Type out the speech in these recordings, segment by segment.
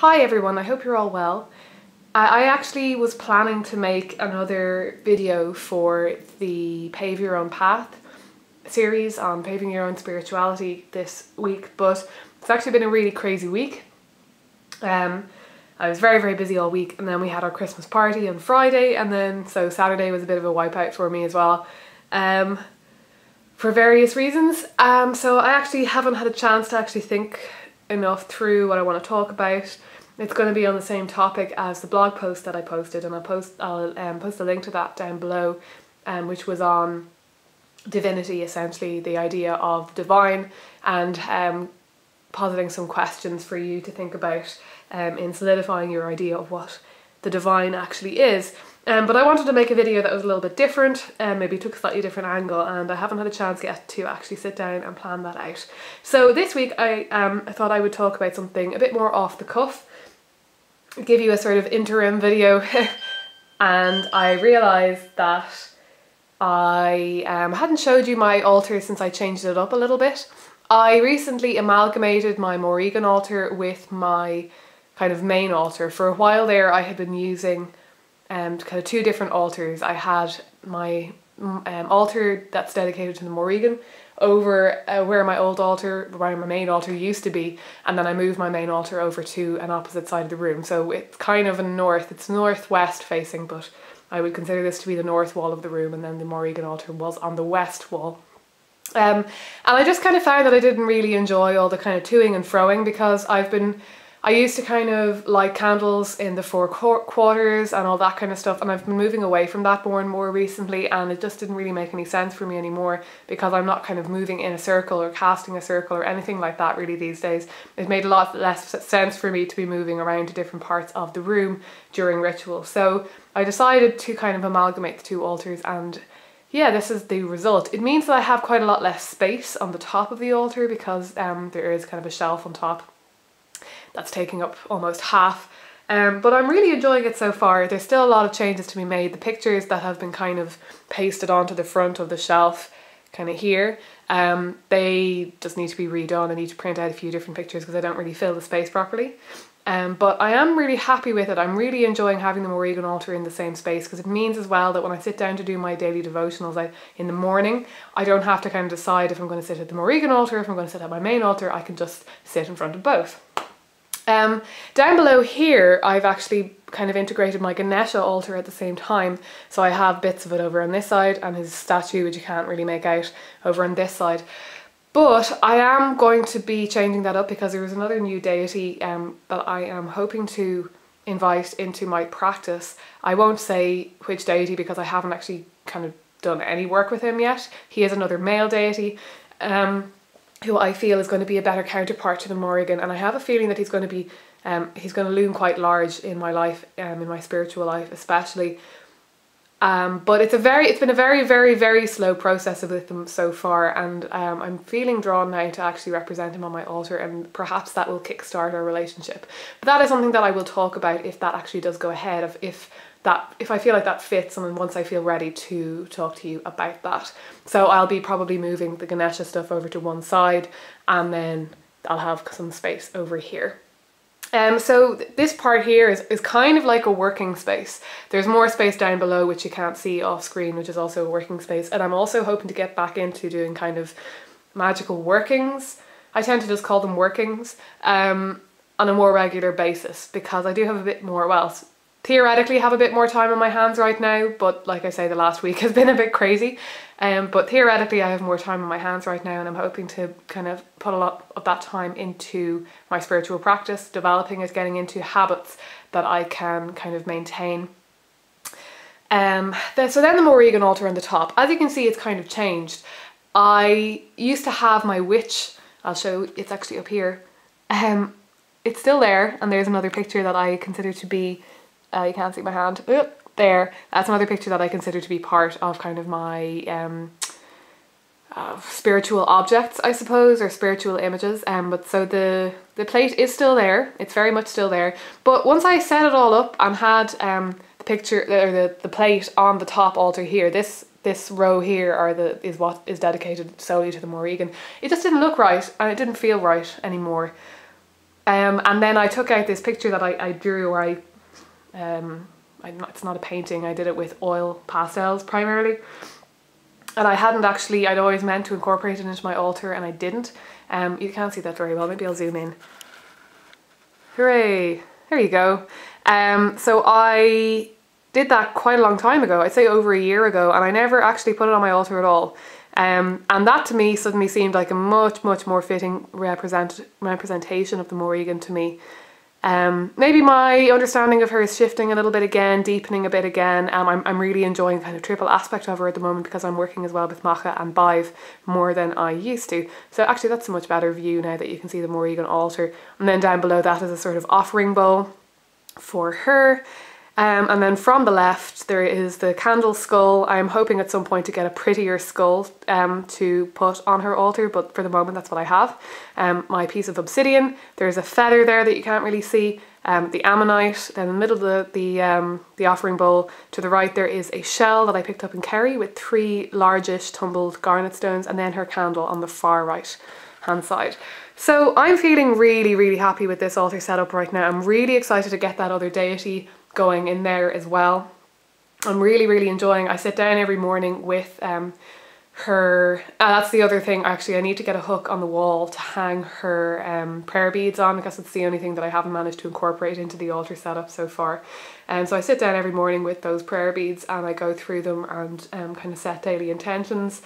Hi everyone, I hope you're all well. I actually was planning to make another video for the Pave Your Own Path series on paving your own spirituality this week, but it's actually been a really crazy week. I was very busy all week, and then we had our Christmas party on Friday, and then so Saturday was a bit of a wipeout for me as well, for various reasons. So I actually haven't had a chance to actually think enough through what I want to talk about. It's going to be on the same topic as the blog post that I posted, and I'll post a link to that down below, which was on divinity, essentially the idea of divine, and positing some questions for you to think about in solidifying your idea of what the divine actually is. But I wanted to make a video that was a little bit different, maybe took a slightly different angle, and I haven't had a chance yet to actually sit down and plan that out. So this week I thought I would talk about something a bit more off the cuff, give you a sort of interim video, and I realised that I hadn't showed you my altar since I changed it up a little bit. I recently amalgamated my Morrigan altar with my kind of main altar. For a while there I had been using kind of two different altars. I had my altar that's dedicated to the Morrigan over where my old altar, where my main altar used to be, and then I moved my main altar over to an opposite side of the room. So it's kind of it's northwest facing, but I would consider this to be the north wall of the room, and then the Morrigan altar was on the west wall. And I just kind of found that I didn't really enjoy all the kind of toing and froing, because I used to kind of light candles in the four quarters and all that kind of stuff, and I've been moving away from that more and more recently, and it just didn't really make any sense for me anymore, because I'm not kind of moving in a circle or casting a circle or anything like that really these days. It made a lot less sense for me to be moving around to different parts of the room during ritual. So I decided to kind of amalgamate the two altars, and yeah, this is the result. It means that I have quite a lot less space on the top of the altar, because there is kind of a shelf on top that's taking up almost half. But I'm really enjoying it so far. There's still a lot of changes to be made. The pictures that have been kind of pasted onto the front of the shelf kind of here, they just need to be redone. I need to print out a few different pictures because I don't really fill the space properly. But I am really happy with it. I'm really enjoying having the Morrigan altar in the same space, because it means as well that when I sit down to do my daily devotionals in the morning, I don't have to kind of decide if I'm going to sit at the Morrigan altar, if I'm going to sit at my main altar. I can just sit in front of both. Down below here, I've actually kind of integrated my Ganesha altar at the same time. So I have bits of it over on this side, and his statue, which you can't really make out, over on this side. But I am going to be changing that up, because there is another new deity that I am hoping to invite into my practice. I won't say which deity because I haven't actually kind of done any work with him yet. He is another male deity who I feel is going to be a better counterpart to the Morrigan, and I have a feeling that he's going to loom quite large in my life, in my spiritual life especially. But it's been a very slow process with him so far, and I'm feeling drawn now to actually represent him on my altar, and perhaps that will kickstart our relationship. But that is something that I will talk about if that actually does go ahead, if I feel like that fits, and once I feel ready to talk to you about that. So I'll be probably moving the Ganesha stuff over to one side, and then I'll have some space over here. So this part here is kind of like a working space. There's more space down below which you can't see off screen, which is also a working space, and I'm also hoping to get back into doing kind of magical workings. I tend to just call them workings on a more regular basis, because I do have a bit more, well, theoretically have a bit more time on my hands right now, but like I say, the last week has been a bit crazy. But theoretically I have more time on my hands right now, and I'm hoping to kind of put a lot of that time into my spiritual practice, developing it, getting into habits that I can kind of maintain. So then the Morrigan altar on the top, as you can see, it's kind of changed. I used to have my witch, I'll show, it's actually up here. It's still there, and there's another picture that I consider to be, you can't see my hand, there, that's another picture that I consider to be part of kind of my spiritual objects, I suppose, or spiritual images. But so the plate is still there, it's very much still there, but once I set it all up and had the picture, or the plate on the top altar here, this row here is what is dedicated solely to the Morrigan, it just didn't look right, and it didn't feel right anymore. And then I took out this picture that I drew where it's not a painting, I did it with oil pastels primarily. And I'd always meant to incorporate it into my altar and I didn't. You can't see that very well, maybe I'll zoom in. Hooray, there you go. So I did that quite a long time ago, I'd say over a year ago, and I never actually put it on my altar at all. And that to me suddenly seemed like a much more fitting representation of the Morrigan to me. Maybe my understanding of her is shifting a little bit again, deepening a bit again. I'm really enjoying kind of triple aspect of her at the moment because I'm working as well with Macha and Bive more than I used to. So actually that's a much better view now that you can see the Morrigan altar. And then down below that is a sort of offering bowl for her. And then from the left there is the candle skull. I'm hoping at some point to get a prettier skull to put on her altar, but for the moment that's what I have. My piece of obsidian, there's a feather there that you can't really see, the ammonite, then in the middle of the offering bowl to the right there is a shell that I picked up in Kerry with 3 largish tumbled garnet stones, and then her candle on the far right hand side. So I'm feeling really happy with this altar setup right now. I'm really excited to get that other deity going in there as well. I'm really enjoying. I sit down every morning with her, that's the other thing actually, I need to get a hook on the wall to hang her prayer beads on, because it's the only thing that I haven't managed to incorporate into the altar setup so far. So I sit down every morning with those prayer beads and I go through them and kind of set daily intentions.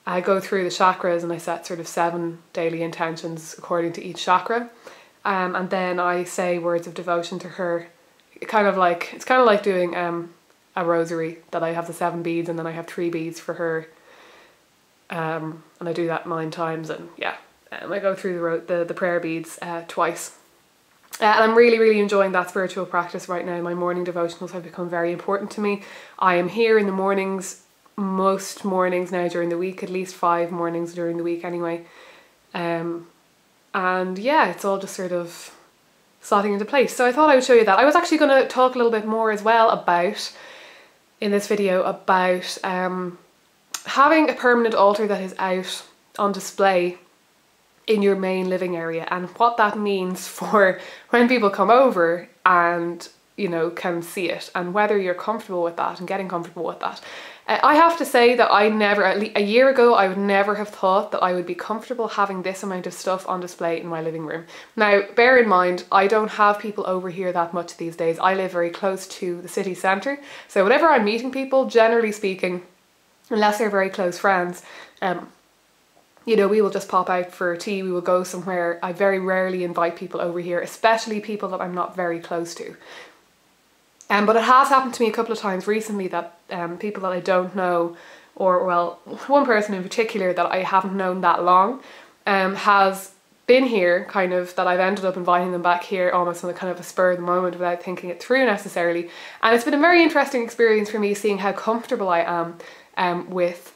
I go through the chakras and I set sort of 7 daily intentions according to each chakra, and then I say words of devotion to her. It's kind of like doing a rosary, that I have the 7 beads and then I have 3 beads for her, and I do that 9 times, and yeah, I go through the prayer beads twice. And I'm really enjoying that spiritual practice right now. My morning devotionals have become very important to me. I am here in the mornings, most mornings now during the week, at least 5 mornings during the week anyway. And yeah, it's all just sort of slotting into place. So I thought I would show you that. I was actually going to talk a little bit more as well about, in this video, about having a permanent altar that is out on display in your main living area, and what that means for when people come over and, you know, can see it, and whether you're comfortable with that and getting comfortable with that. I have to say that I never, at least a year ago, I would never have thought that I would be comfortable having this amount of stuff on display in my living room. Now, bear in mind, I don't have people over here that much these days. I live very close to the city centre, so whenever I'm meeting people, generally speaking, unless they're very close friends, you know, we will just pop out for tea, we will go somewhere. I very rarely invite people over here, especially people that I'm not very close to. But it has happened to me a couple of times recently that people that I don't know, or well, one person in particular that I haven't known that long, has been here, kind of, that I've ended up inviting them back here almost on a kind of a spur of the moment without thinking it through necessarily. And it's been a very interesting experience for me, seeing how comfortable I am with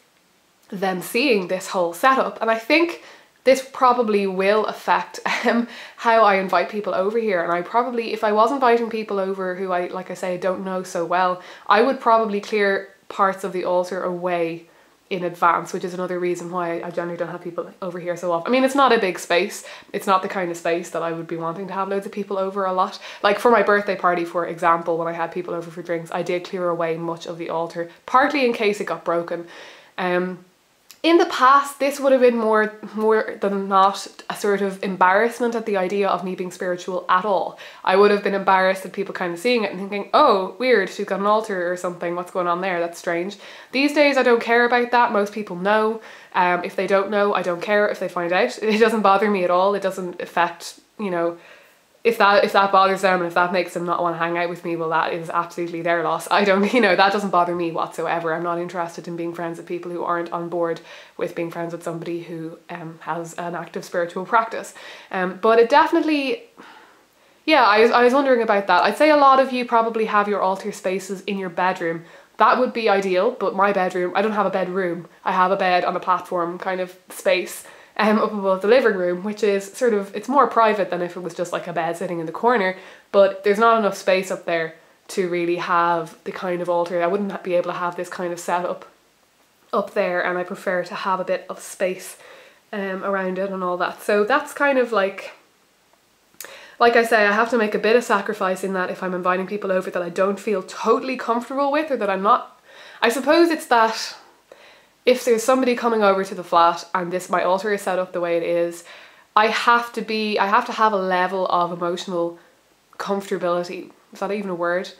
them seeing this whole setup. And I think this probably will affect how I invite people over here. And I probably, if I was inviting people over who I, like I say, don't know so well, I would probably clear parts of the altar away in advance, which is another reason why I generally don't have people over here so often. I mean, it's not a big space. It's not the kind of space that I would be wanting to have loads of people over a lot. Like for my birthday party, for example, when I had people over for drinks, I did clear away much of the altar, partly in case it got broken. In the past, this would have been more than not a sort of embarrassment at the idea of me being spiritual at all. I would have been embarrassed at people kind of seeing it and thinking, oh, weird, she's got an altar or something, what's going on there, that's strange. These days I don't care about that, most people know. If they don't know, I don't care if they find out. It doesn't bother me at all, it doesn't affect, you know, if that bothers them and if that makes them not want to hang out with me, well, that is absolutely their loss. I don't, you know, that doesn't bother me whatsoever. I'm not interested in being friends with people who aren't on board with being friends with somebody who has an active spiritual practice. But it definitely, yeah, I was wondering about that. I'd say a lot of you probably have your altar spaces in your bedroom. That would be ideal, but my bedroom, I don't have a bedroom. I have a bed on a platform kind of space up above the living room, which is sort of, it's more private than if it was just like a bed sitting in the corner, but there's not enough space up there to really have the kind of altar. I wouldn't be able to have this kind of setup up there, and I prefer to have a bit of space around it and all that. So that's kind of like like I say, I have to make a bit of sacrifice in that if I'm inviting people over that I don't feel totally comfortable with, or that I'm not, I suppose it's that if there's somebody coming over to the flat and my altar is set up the way it is, I have to have a level of emotional comfortability, is that even a word,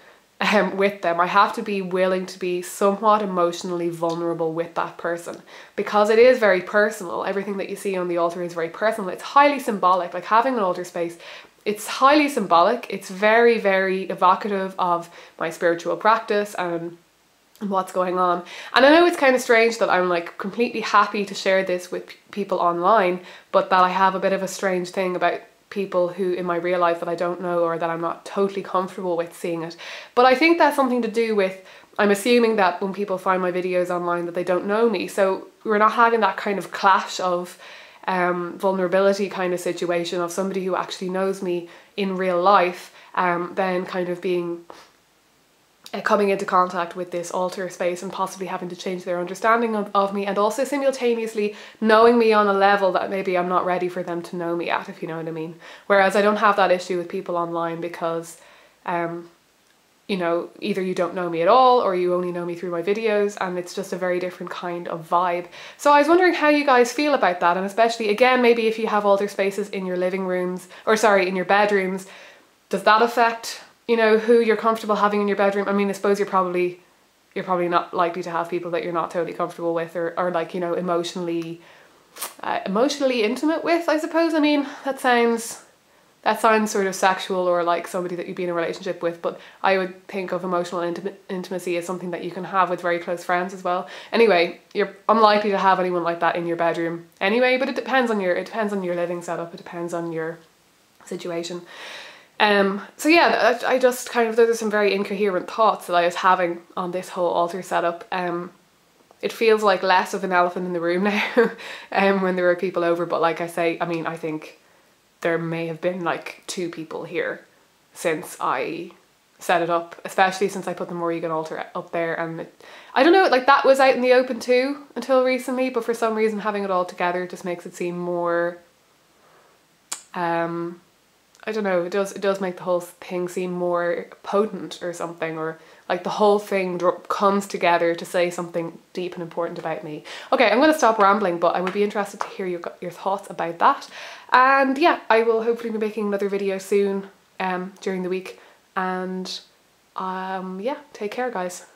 with them. I have to be willing to be somewhat emotionally vulnerable with that person, because it is very personal. Everything that you see on the altar is very personal. It's highly symbolic. Like having an altar space, it's highly symbolic. It's very, very evocative of my spiritual practice and what's going on. And I know it's kind of strange that I'm like completely happy to share this with people online, but that I have a bit of a strange thing about people who in my real life that I don't know, or that I'm not totally comfortable with seeing it. But I think that's something to do with, I'm assuming that when people find my videos online that they don't know me, so we're not having that kind of clash of vulnerability kind of situation of somebody who actually knows me in real life, then kind of being coming into contact with this altar space and possibly having to change their understanding of me, and also simultaneously knowing me on a level that maybe I'm not ready for them to know me at, if you know what I mean. Whereas I don't have that issue with people online because, you know, either you don't know me at all or you only know me through my videos, and it's just a very different kind of vibe. So I was wondering how you guys feel about that, and especially, again, maybe if you have altar spaces in your living rooms, or sorry, in your bedrooms, does that affect, you know, who you're comfortable having in your bedroom? I mean, I suppose you're probably not likely to have people that you're not totally comfortable with, or like, you know, emotionally intimate with, I suppose. I mean, that sounds sort of sexual, or like somebody that you'd be in a relationship with, but I would think of emotional intimacy as something that you can have with very close friends as well. Anyway, you're unlikely to have anyone like that in your bedroom anyway, but it depends on your living setup, it depends on your situation. So yeah, I just kind of, those are some very incoherent thoughts that I was having on this whole altar setup. It feels like less of an elephant in the room now when there are people over, but like I say, I mean, I think there may have been like 2 people here since I set it up, especially since I put the Morrigan altar up there, and I don't know, like that was out in the open too until recently, but for some reason having it all together just makes it seem more, I don't know, it does make the whole thing seem more potent or something, or like the whole thing comes together to say something deep and important about me. Okay, I'm going to stop rambling, but I would be interested to hear your thoughts about that. And yeah, I will hopefully be making another video soon during the week. And yeah, take care, guys.